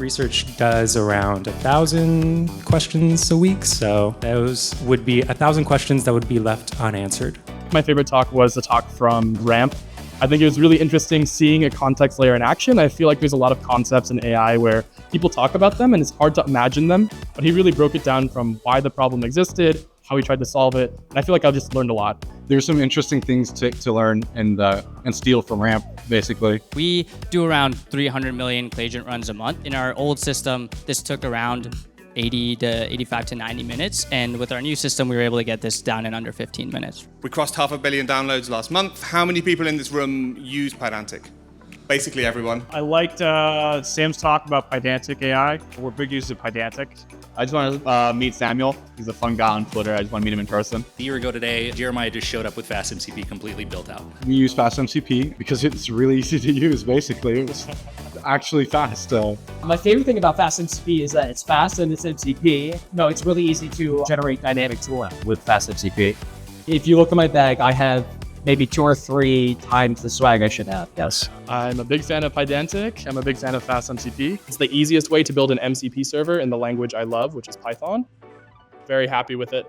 research does around 1,000 questions a week. So those would be 1,000 questions that would be left unanswered. My favorite talk was the talk from Ramp. I think it was really interesting seeing a context layer in action. I feel like there's a lot of concepts in AI where people talk about them and it's hard to imagine them, but he really broke it down from why the problem existed, how he tried to solve it. And I feel like I just learned a lot. There's some interesting things to learn and steal from Ramp, basically. We do around 300 million agent runs a month. In our old system, this took around 80 to 85 to 90 minutes. And with our new system, we were able to get this down in under 15 minutes. We crossed 500 million downloads last month. How many people in this room use Pydantic? Basically everyone. I liked Sam's talk about Pydantic AI. We're big users of Pydantic. I just want to meet Samuel. He's a fun guy on Twitter. I just want to meet him in person. A year ago today, Jeremiah just showed up with FastMCP completely built out. We use FastMCP because it's really easy to use, basically. It's actually fast. My favorite thing about FastMCP is that it's fast and it's MCP. No, it's really easy to generate dynamic tooling with FastMCP. If you look at my bag, I have maybe 2 or 3 times the swag I should have, yes. I'm a big fan of Pydantic. I'm a big fan of FastMCP. It's the easiest way to build an MCP server in the language I love, which is Python. Very happy with it.